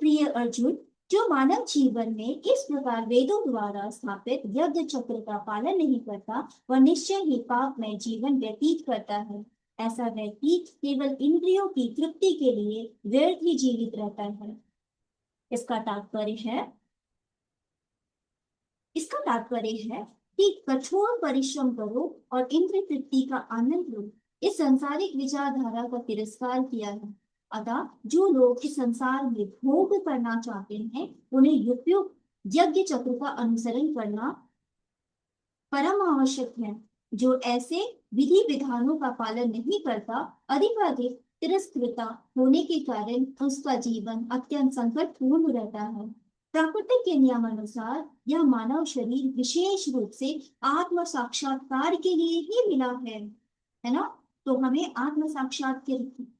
प्रिय अर्जुन, जो मानव जीवन में इस प्रकार वेदों द्वारा स्थापित यज्ञ चक्र का पालन नहीं करता, वह निश्चय ही पापमय जीवन व्यतीत करता है। ऐसा व्यक्ति केवल इंद्रियों की तृप्ति के लिए व्यर्थ ही जीवित रहता है। इसका तात्पर्य है इसका तात्पर्य है कि कठोर परिश्रम करो और इंद्रिय तृप्ति का आनंद लो। इस सांसारिक विचारधारा का तिरस्कार किया है। अतः जो लोग इस संसार में भोग करना चाहते हैं, उन्हें उपयुक्त यज्ञ चक्र का अनुसरण करना परम आवश्यक है। जो ऐसे विधि विधानों का पालन नहीं करता, अधिकाधिक तिरस्कृता होने के कारण उसका जीवन अत्यंत संकटपूर्ण रहता है। प्रकृति के नियमानुसार यह मानव शरीर विशेष रूप से आत्म साक्षात्कार के लिए ही मिला है ना? तो हमें आत्म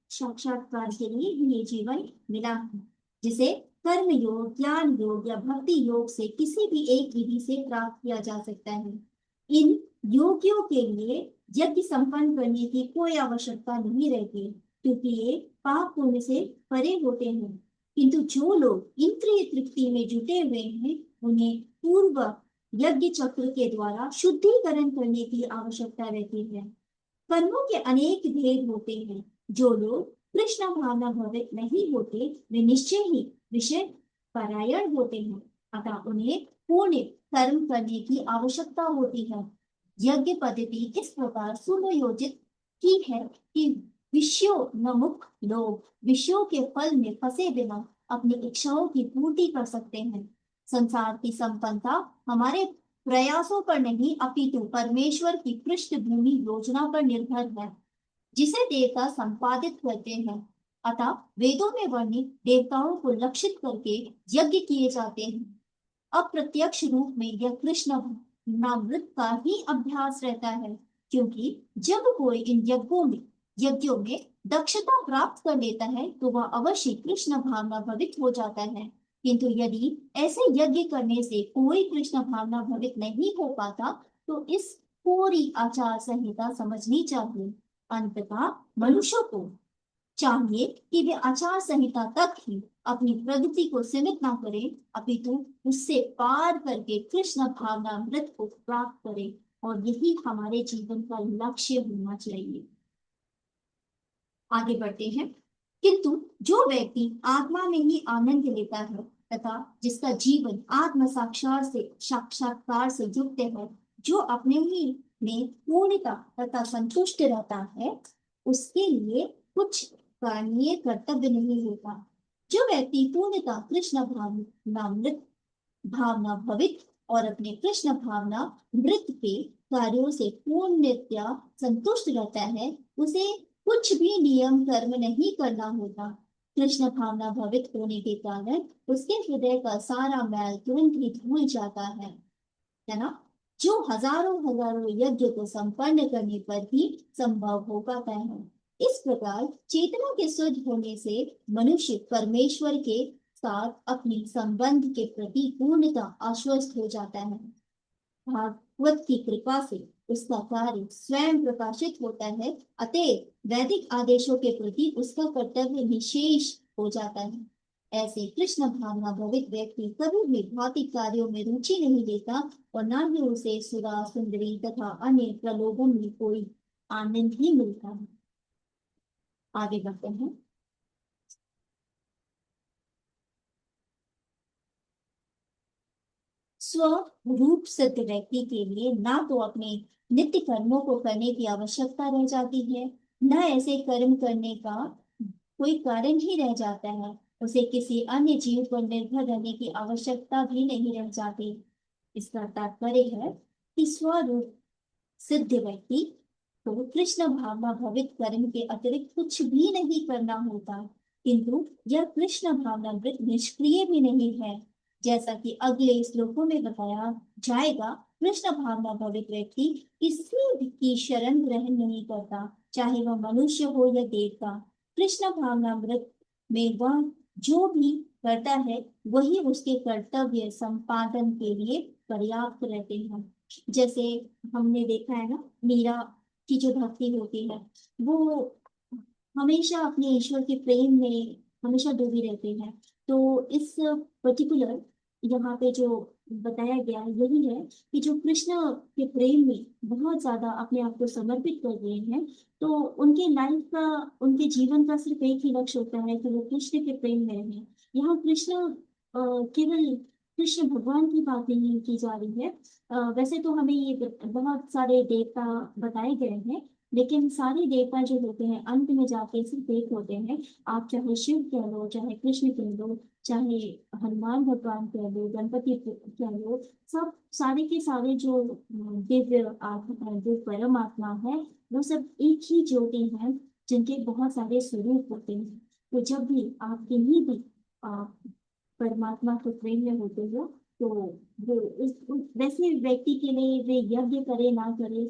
साक्षात्कार के लिए ये जीवन मिला है, जिसे कर्म योग, ज्ञान योग या भक्ति योग से किसी भी एक विधि से प्राप्त किया जा सकता है। इन योगियों के लिए यज्ञ संपन्न करने की कोई आवश्यकता नहीं रहती, क्योंकि ये पाप पुण्य से परे होते हैं। किंतु जो लोग इंद्रिय तृप्ति में जुटे हुए हैं, उन्हें पूर्व यज्ञ चक्र के द्वारा शुद्धिकरण करने की आवश्यकता रहती है। कर्मों के अनेक भेद होते हैं। जो लोग कृष्ण भावना भवित नहीं होते, वे निश्चय ही विषय परायण होते हैं। अतः उन्हें पुण्य कर्म करने की आवश्यकता होती है। यज्ञ पद्धति इस प्रकार सुनियोजित की है कि विषयोन्मुख लोग विषयों के फल में फंसे बिना अपनी इच्छाओं की पूर्ति कर सकते हैं। संसार की संपन्नता हमारे प्रयासों पर नहीं, अपितु परमेश्वर की पृष्ठभूमि योजना पर निर्भर है, जिसे देवता संपादित करते हैं। अतः वेदों में वर्णित देवताओं को लक्षित करके यज्ञ किए जाते हैं। अप्रत्यक्ष रूप में यह कृष्ण नामृत का ही अभ्यास रहता है, क्योंकि जब कोई इन यज्ञों में दक्षता प्राप्त कर लेता है, तो वह अवश्य कृष्ण भावना भवित हो जाता है। किंतु यदि ऐसे यज्ञ करने से कोई कृष्ण भावना भवित नहीं हो पाता, तो इस पूरी आचार संहिता समझनी चाहिए। अंततः मनुष्य को चाहिए कि वे आचार संहिता तक ही अपनी प्रगति को सीमित ना करें, अपितु उससे पार करके कृष्ण भावनामृत को प्राप्त करें, और यही हमारे जीवन का लक्ष्य होना चाहिए। आगे बढ़ते हैं। किंतु जो व्यक्ति आत्मा में ही आनंद लेता है तथा जिसका जीवन आत्म साक्षात्कार से युक्त है, जो अपने ही में पूर्णता तथा संतुष्ट रहता है, उसके लिए कुछ कारणीय कर्तव्य नहीं होता। जो व्यक्ति पूर्णता कृष्ण भावना भवित और अपने कृष्ण भावना मृत के कार्यों से पूर्णतया संतुष्ट रहता है, उसे कुछ भी नियम कर्म नहीं करना होता। कृष्ण भावना भवित होने के कारण उसके हृदय का सारा मैल तुरंत ही धुल जाता है ना? जो हजारों हजारों यज्ञ को संपन्न करने पर ही संभव हो पाता है। इस प्रकार चेतना के शुद्ध होने से मनुष्य परमेश्वर के साथ अपने संबंध के प्रति पूर्णतः आश्वस्त हो जाता है। भागवत की कृपा से उसका कार्य स्वयं प्रकाशित होता है, अतएव वैदिक आदेशों के प्रति उसका कर्तव्य विशेष हो जाता है। ऐसे कृष्ण भावना भवित व्यक्ति कभी भी भौतिक कार्यों में रुचि नहीं लेता, और न ही उसे सुरा सुंदरी तथा अन्य प्रलोभन में कोई आनंद ही मिलता है। आगे बढ़ते हैं। स्वरूप सिद्ध व्यक्ति के लिए ना तो अपने नित्य कर्मों को करने की आवश्यकता रह जाती है, न ऐसे कर्म करने का कोई कारण ही रह जाता है। उसे किसी अन्य जीव पर निर्भर रहने की आवश्यकता भी नहीं रह जाती। इसका तात्पर्य है कि स्वरूप सिद्ध व्यक्ति तो कृष्ण भावना भवित कर्म के अतिरिक्त कुछ भी नहीं करना होता, किंतु यह कृष्ण भावना वृत्त निष्क्रिय भी नहीं है। जैसा कि अगले श्लोकों में बताया जाएगा, कृष्ण भावना भवित व्यक्ति किसी की शरण ग्रहण नहीं करता, चाहे वह मनुष्य हो या देवता। कृष्ण भावनामृत में वह जो भी करता है, वही उसके कर्तव्य संपादन के लिए पर्याप्त रहते हैं। जैसे हमने देखा है ना, मीरा की जो भक्ति होती है, वो हमेशा अपने ईश्वर के प्रेम में हमेशा डूबी रहती है। तो इस पर्टिकुलर यहाँ पे जो बताया गया है यही है कि जो कृष्ण के प्रेम में बहुत ज्यादा अपने आप को समर्पित कर रहे हैं, तो उनके लाइफ का, उनके जीवन का सिर्फ एक ही लक्ष्य होता है कि वो कृष्ण के प्रेम में रहें। यहाँ कृष्ण केवल कृष्ण भगवान की बात नहीं की जा रही है। वैसे तो हमें ये बहुत सारे देवता बताए गए हैं, लेकिन सारे देवता जो होते हैं अंत में जाके सिर्फ एक होते हैं। आप चाहे शिव कह लो, चाहे कृष्ण कह लो, चाहे हनुमान भगवान कह लो, गणपति कह लो, सब सारे के सारे जो दिव्य आत्मा, जो परम आत्मा है, वो सब एक ही ज्योति है, जिनके बहुत सारे स्वरूप होते हैं। तो जब भी आप कहीं भी परमात्मा के प्रेम में होते हो, तो वो वैसे व्यक्ति के लिए वे यज्ञ करे ना करे,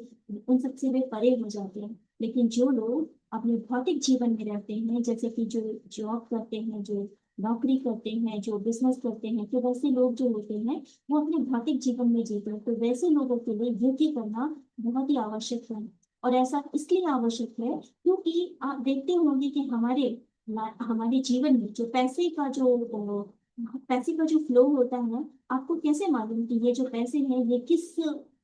उन सबसे वे परे हो जाते हैं। लेकिन जो लोग अपने भौतिक जीवन में रहते हैं, जैसे कि जो जॉब करते हैं, जो नौकरी करते हैं, जो बिजनेस करते हैं, तो वैसे लोग जो होते हैं वो अपने भौतिक जीवन में जीते हैं। तो वैसे लोगों के लिए यज्ञ करना बहुत ही आवश्यक है। और ऐसा इसलिए आवश्यक है क्योंकि आप देखते होंगे कि हमारे जीवन में जो पैसे का जो फ्लो होता है, आपको कैसे मालूम कि ये जो पैसे हैं ये किस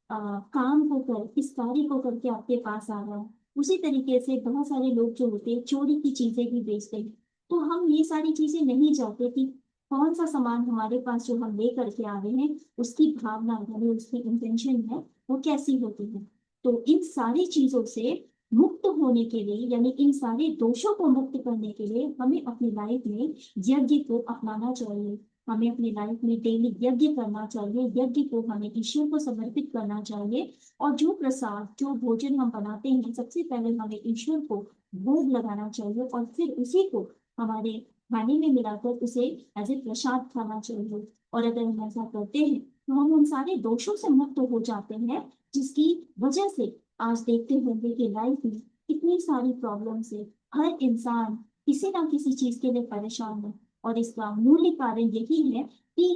काम को कर, किस कार्य को करके आपके पास आ रहा है। उसी तरीके से बहुत सारे लोग जो होते हैं चोरी की चीजें भी बेचते हैं। तो हम ये सारी चीजें नहीं चाहते कि कौन सा सामान हमारे पास जो हम ले करके आ रहे हैं उसकी भावना, यानी उसकी इंटेंशन है, वो कैसी होती है। तो इन सारी चीजों से मुक्त होने के लिए, यानी इन सारे दोषों को मुक्त करने के लिए हमें अपनी लाइफ में यज्ञ को अपनाना चाहिए। हमें अपनी लाइफ में डेली यज्ञ करना चाहिए, यज्ञ को हमें ईश्वर को समर्पित करना चाहिए। और जो प्रसाद, जो भोजन हम बनाते हैं, सबसे पहले हमें ईश्वर को भोग लगाना चाहिए और फिर उसी को हमारे खाने में मिलाकर उसे एज ए प्रसाद खाना चाहिए। और अगर हम ऐसा करते हैं तो हम उन सारे दोषों से मुक्त हो जाते हैं, जिसकी वजह से आज देखते होंगे कि लाइफ में कितनी सारी प्रॉब्लम्स है। हर इंसान किसी ना किसी चीज के लिए परेशान है। और इसका मूल कारण यही है कि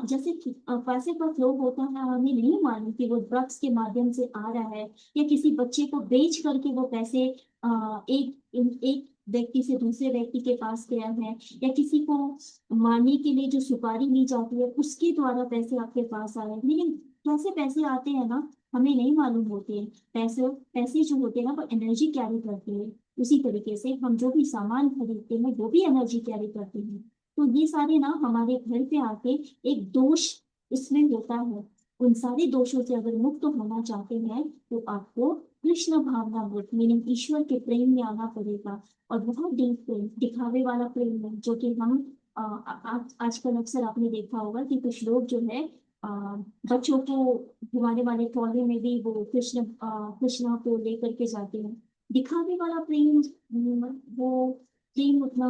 जैसे कि पैसे का फ्लो होता है, हमें नहीं मालूम कि वो ड्रग्स के माध्यम से आ रहा है, या किसी बच्चे को बेच करके वो पैसे एक व्यक्ति से दूसरे व्यक्ति के पास गया है, या किसी को मारने के लिए जो सुपारी ली जाती है उसके द्वारा पैसे आपके पास आ रहे हैं। लेकिन कैसे पैसे आते हैं ना, हमें नहीं मालूम होते हैं। पैसे पैसे जो होते हैं ना, वो एनर्जी कैरी करते हैं। उसी तरीके से हम जो भी सामान खरीदते हैं वो भी एनर्जी कैरी करते हैं। तो ये सारे ना हमारे घर पे आके एक दोष इसमें होता है। उन सारे दोषों से अगर मुक्त होना चाहते हैं तो आपको कृष्ण भावनामृत मीनिंग ईश्वर के प्रेम में आना पड़ेगा। और बहुत डीप प्रेम, दिखावे वाला प्रेम नहीं, जो कि हम आजकल अक्सर आपने देखा होगा कि कुछ लोग जो है अ, बच्चों को घुमाने वाले ट्रॉली में भी वो कृष्णा को लेकर के जाते हैं। दिखावे वाला प्रेम, वो प्रेम उतना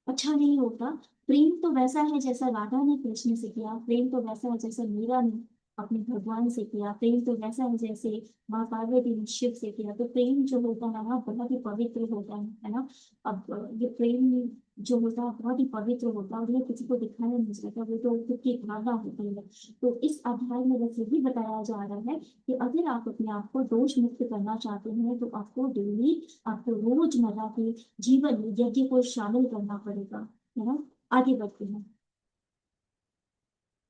अच्छा नहीं होता। प्रेम तो वैसा है जैसा राधा ने कृष्ण से किया, प्रेम तो वैसा है जैसा मीरा ने अपने भगवान से किया, प्रेम तो वैसा है जैसे माँ पार्वती ने शिव से किया। तो प्रेम जो होता है ना बहुत ही पवित्र होता है ना। अब ये प्रेम जो होता है बहुत ही पवित्र होता है, और ये किसी को दिखाया नहीं जाता, वो तो खुद की भावना होती है। तो इस अध्याय में बस यही बताया जा रहा है कि अगर आप अपने आप को दोष मुक्त करना चाहते हैं तो आपको डेली, आपको रोजमर्रा के जीवन में यज्ञ को शामिल करना पड़ेगा, है ना। आगे बढ़ते हैं।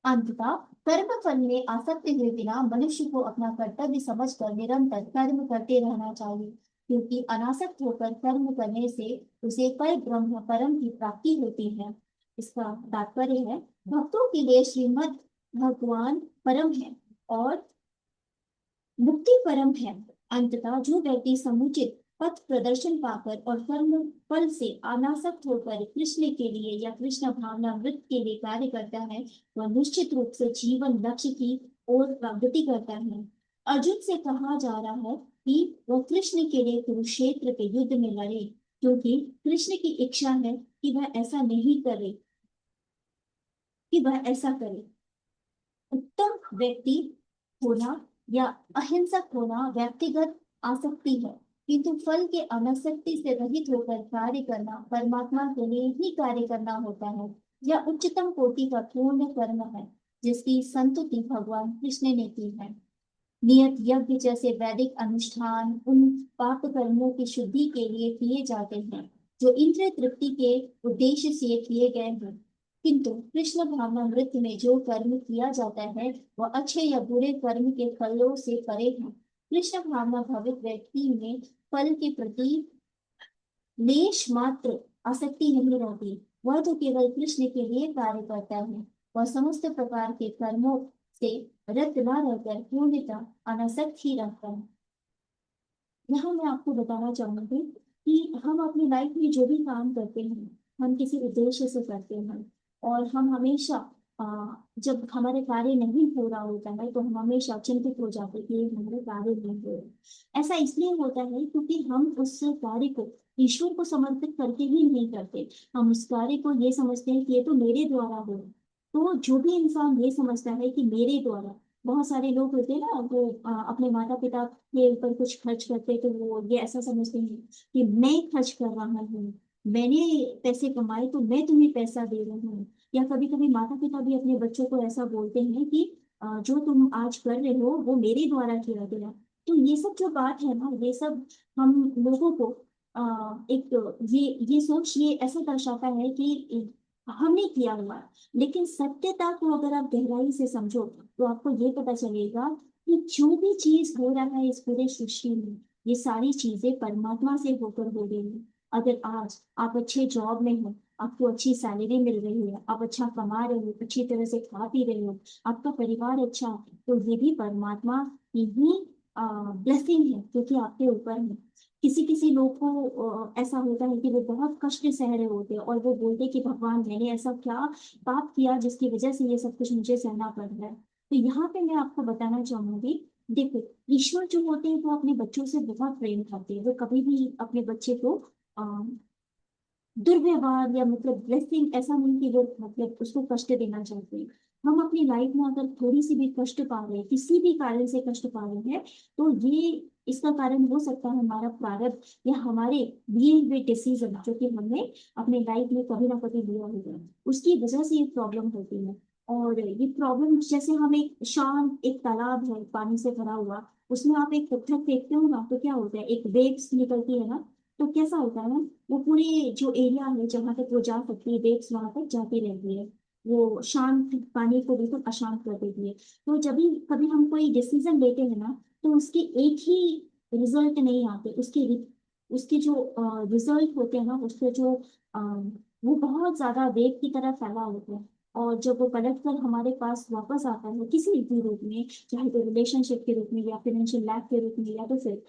अंततः कर्म फल में आसक्त हुए बिना मनुष्य को अपना कर्तव्य समझकर निरंतर कर्म करते रहना चाहिए, क्योंकि अनासक्त होकर कर्म करने से उसे पर ब्रह्म परम की प्राप्ति होती है। इसका तात्पर्य है, भक्तों के लिए श्रीमद् भगवान परम है और मुक्ति परम है। अंततः जो व्यक्ति समुचित पथ प्रदर्शन पाकर और कर्म फल से अनासक्त होकर कृष्ण के लिए या कृष्ण भावनामृत के लिए कार्य करता है, वह निश्चित रूप से जीवन लक्ष्य की ओर प्रगति करता है। अर्जुन से कहा जा रहा है कि वह कृष्ण के लिए कुरुक्षेत्र के युद्ध में लड़े, क्योंकि कृष्ण की इच्छा है कि वह ऐसा नहीं करे, कि वह ऐसा करे। उत्तम व्यक्ति होना या अहिंसक होना व्यक्तिगत आसक्ति है, किंतु फल के अनासक्ति से रहित होकर कार्य करना परमात्मा के लिए ही कार्य करना होता है। यह उच्चतम कोटि का पूर्ण कर्म है, जिसकी संतुति भगवान कृष्ण ने की है। नियत यज्ञ जैसे वैदिक अनुष्ठान उन पाप कर्मों की शुद्धि के लिए किए जाते हैं जो इंद्रिय तृप्ति के उद्देश्य से किए गए हैं। किंतु कृष्ण भावनामृत में जो कर्म किया जाता है वह अच्छे या बुरे कर्म के फलों से परे है। कृष्ण भावना भावित व्यक्ति में फल के प्रति लेश मात्र आसक्ति नहीं रहती। वह तो केवल कृष्ण के लिए कार्य करता है। वह समस्त प्रकार के कर्मों से रत न रहकर पूर्णतः अनासक्त ही रहता है। यहाँ मैं आपको बताना चाहूंगी कि हम अपनी लाइफ में जो भी काम करते हैं हम किसी उद्देश्य से करते हैं। और हम हमेशा जब हमारे कार्य नहीं हो रहा होता है तो हम हमेशा चिंतित हो जाते हैं कि हमारे कार्य नहीं हो रहे। ऐसा इसलिए होता है क्योंकि हम उस कार्य को ईश्वर को समर्पित करके ही नहीं करते। हम उस कार्य को ये समझते हैं कि ये तो मेरे द्वारा हो। तो जो भी इंसान ये समझता है कि मेरे द्वारा, बहुत सारे लोग होते हैं ना वो अपने माता पिता के ऊपर कुछ खर्च करते तो वो ये ऐसा समझते हैं कि मैं खर्च कर रहा हूँ, मैंने पैसे कमाए तो मैं तुम्हें पैसा दे रहा हूँ। या कभी कभी माता पिता भी अपने बच्चों को ऐसा बोलते हैं कि जो तुम आज कर रहे हो वो मेरे द्वारा किया गया। तो ये सब जो बात है ना ये सब हम लोगों को एक ये सोच ये ऐसा दर्शाता है कि हमने किया हुआ है। लेकिन सत्यता को अगर आप गहराई से समझो तो आपको ये पता चलेगा कि जो भी चीज हो रहा है इस पूरे सृष्टि में ये सारी चीजें परमात्मा से होकर हो रही है। अगर आज आप अच्छे जॉब में हो, आपको अच्छी सैलरी मिल रही है, आप अच्छा कमा रहे हो, अच्छी तरह से खा पी रहे हो, आपका परिवार अच्छा है, तो ये भी परमात्मा की ही ब्लेसिंग है जो कि आपके ऊपर है। किसी किसी लोग को ऐसा होता है कि वो बहुत कष्ट सह रहे होते हैं और वो बोलते हैं कि भगवान मैंने ऐसा क्या पाप किया जिसकी वजह से ये सब कुछ मुझे सहना पड़ रहा है। तो यहाँ पे मैं आपको बताना चाहूंगी, देखो ईश्वर जो होते हैं वो अपने बच्चों से बहुत प्रेम करते हैं। वो कभी भी अपने बच्चे को दुर्व्यवहार या मतलब ब्लेसिंग ऐसा नहीं कि वो मतलब उसको कष्ट देना चाहते हैं। हम अपनी लाइफ में अगर थोड़ी सी भी कष्ट पा रहे हैं, किसी भी कारण से कष्ट पा रहे हैं, तो ये इसका कारण हो सकता है हमारा प्रारब्ध या हमारे लिए हुए डिसीजन जो कि हमने अपने लाइफ में कभी ना कभी लिया होगा, उसकी वजह से ये प्रॉब्लम होती है। और ये प्रॉब्लम जैसे हम एक शांत एक तालाब है पानी से भरा हुआ, उसमें आप एक पत्थर फेंकते हो ना तो क्या होता है, एक वेव्स निकलती है ना, तो कैसा होता है ना, वो पूरे जो एरिया है जहां तक वो जा सकती है वेव्स वहां तक जाती रहती है। वो शांत पानी को बिल्कुल अशांत कर देती है। तो जब भी कभी हम कोई डिसीजन लेते हैं ना तो उसके एक ही रिजल्ट नहीं आते, उसके जो रिजल्ट होते हैं ना उसके जो वो बहुत ज्यादा वेग की तरह फैला होता है। और जब वो पलट कर हमारे पास वापस आता है किसी भी रूप में, चाहे तो रिलेशनशिप के रूप में या फाइनेंशियल लैक के रूप में या तो फिर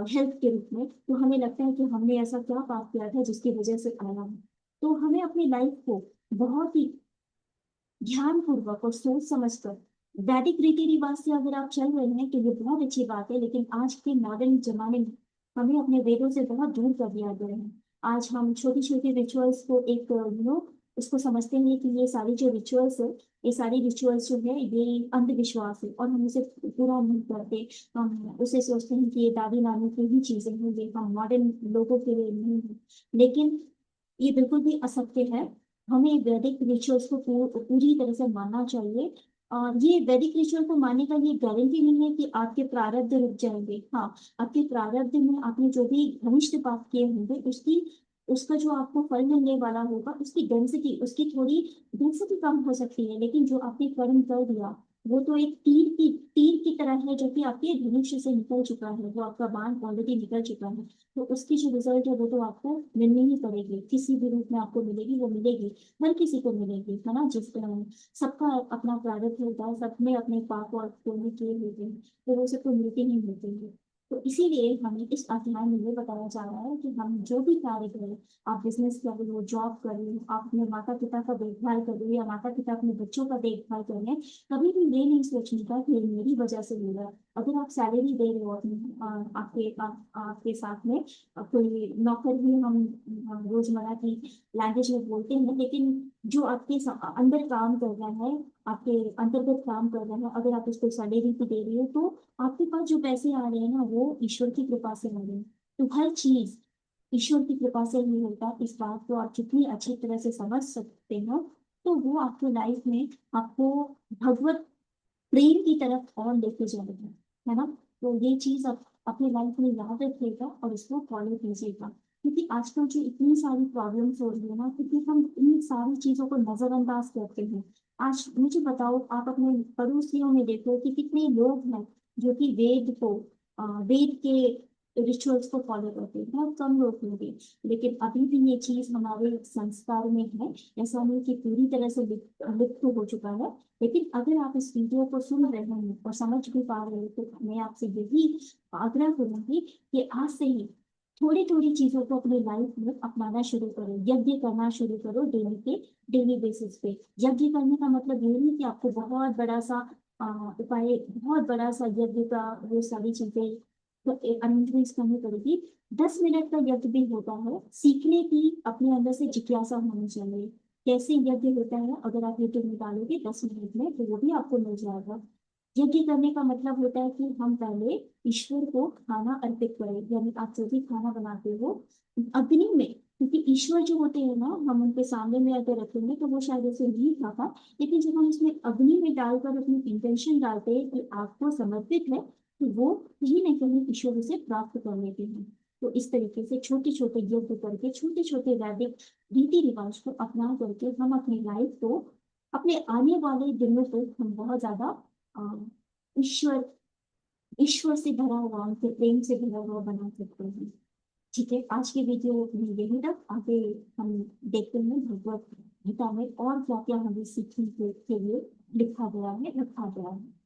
हेल्थ के रूप में, तो हमें लगता है कि हमने ऐसा क्या पाप किया था जिसकी वजह से आया है। तो हमें अपनी लाइफ को बहुत ही ध्यान पूर्वक और सोच समझकर वैदिक रीति रिवाज से अगर आप चल रहे हैं तो ये बहुत अच्छी बात है। लेकिन आज के मॉडर्न जमाने में हमें अपने वेदों से बहुत दूर कर दिया गया है। आज हम छोटी छोटी रिचुअल्स को एक उसको समझते हैं कि ये सारी जो रिचुअल्स है, ये सारी रिचुअल्स जो है ये अंधविश्वास है और हम उसे पूरा नहीं करते। हम उसे सोचते हैं कि ये दादी नानी की ही चीजें हैं, ये हम मॉडर्न लोगों के लिए नहीं है। लेकिन ये बिल्कुल भी असत्य है। हमें वैदिक रिचुअल्स को पूरी तरह से मानना चाहिए। और ये वैदिक रिचुअल को मानने का ये गारंटी नहीं है कि आपके प्रारब्ध रुक जाएंगे। हाँ, आपके प्रारब्ध में आपने जो भी घनिष्ठ पाप किए होंगे उसकी उसका जो आपको फल मिलने वाला होगा उसकी डेंसिटी उसकी थोड़ी डेंसिटी कम हो सकती है। लेकिन जो आपने कर्म कर दिया वो तो एक तीर की तरह है जो कि आपके धनुष से निकल चुका है, वो आपका बाण ऑलरेडी निकल चुका है। तो उसकी जो रिजल्ट है वो तो आपको मिलनी ही पड़ेगी, किसी भी रूप में आपको मिलेगी, वो मिलेगी, हर किसी को मिलेगी, है ना। जिस तरह सबका अपना प्रारब्ध होता है, सब में अपने पाप और पुण्य किए होते हैं, तो वो सबको मिलते ही मिलते हैं। तो इसीलिए हमें इस अध्याय में ये बताया जा रहा है कि हम जो भी कार्य करें, आप बिजनेस कर रहे हो, जॉब कर रहे हो, आप अपने माता पिता का देखभाल कर रहे हो या माता पिता अपने बच्चों का देखभाल कर रहे हैं, कभी भी ये नहीं सोचने का कि ये मेरी वजह से हो रहा है। अगर आप सैलरी दे रहे हो अपने आपके साथ में कोई नौकर भी हम रोजमर्रा की लैंग्वेज में बोलते हैं, लेकिन जो आपके अंदर काम कर रहा है, आपके अंतर्गत काम कर रहा है, अगर आप उसको सैलरी भी दे रही हो तो आपके पास जो पैसे आ रहे हैं ना वो ईश्वर की कृपा से आ रहे हैं। तो हर चीज ईश्वर की कृपा से ही होता है। इस बात को आप जितनी अच्छी तरह से समझ सकते हो तो वो आपकी लाइफ में आपको भगवत प्रेम की तरफ और लेके जाएगा, है ना। तो ये चीज आप अपनी लाइफ में याद रखिएगा और इसको फॉलो कीजिएगा। क्योंकि आजकल जो इतनी सारी प्रॉब्लम्स हो रही है ना, क्योंकि हम इन सारी चीजों को नजरअंदाज करते हैं। आज मुझे बताओ, आप अपने पड़ोसियों में देखो कि कितने लोग हैं जो कि वेद के रिचुअल्स को फॉलो करते हैं। बहुत कम लोग होंगे, लेकिन अभी भी ये चीज हमारे संस्कार में है। ऐसा नहीं कि पूरी तरह से लुप्त हो चुका है। लेकिन अगर आप इस वीडियो को सुन रहे हैं और समझ भी पा रहे हो, तो मैं आपसे यही आग्रह करूंगी कि आज से ही थोड़ी थोड़ी चीजों को अपनी लाइफ में अपनाना शुरू करो। यज्ञ करना शुरू करो डेली बेसिस पे। यज्ञ करने का मतलब ये नहीं कि आपको बहुत बड़ा सा उपाय, बहुत बड़ा सा यज्ञ का वो सारी चीजें तो अरेंजमेंट्स करनी पड़ेगी। 10 मिनट का यज्ञ भी होता है। सीखने की अपने अंदर से जिज्ञासा होनी चाहिए। कैसे यज्ञ होता है, अगर आप यूट्यूब में डालोगे 10 मिनट में, तो वो भी आपको मिल जाएगा। यज्ञ करने का मतलब होता है कि हम पहले ईश्वर को खाना अर्पित करें। यानी आप जो भी खाना बनाते हो अग्नि में, क्योंकि ईश्वर जो होते हैं ना, हम उनके सामने में अगर रखेंगे तो वो शायद उसे नहीं खाता। लेकिन जब हम उसमें अग्नि में डालकर अपनी इंटेंशन डालते हैं कि आपको समर्पित है, तो वो कहीं ना कहीं ईश्वर उसे प्राप्त कर लेते हैं। तो इस तरीके से छोटे छोटे यज्ञ करके, छोटे छोटे वैदिक रीति रिवाज को अपना करके हम अपनी लाइफ को, अपने आने वाले दिनों को हम बहुत ज्यादा अ, ईश्वर ईश्वर से भरा हुआ, उनके प्रेम से भरा हुआ बना सकते हैं। ठीक है, आज की वीडियो में यही तक। आगे हम देखते हैं भगवत गीता में और क्या क्या हमें सीखने के लिए लिखा गया है, रखा गया है।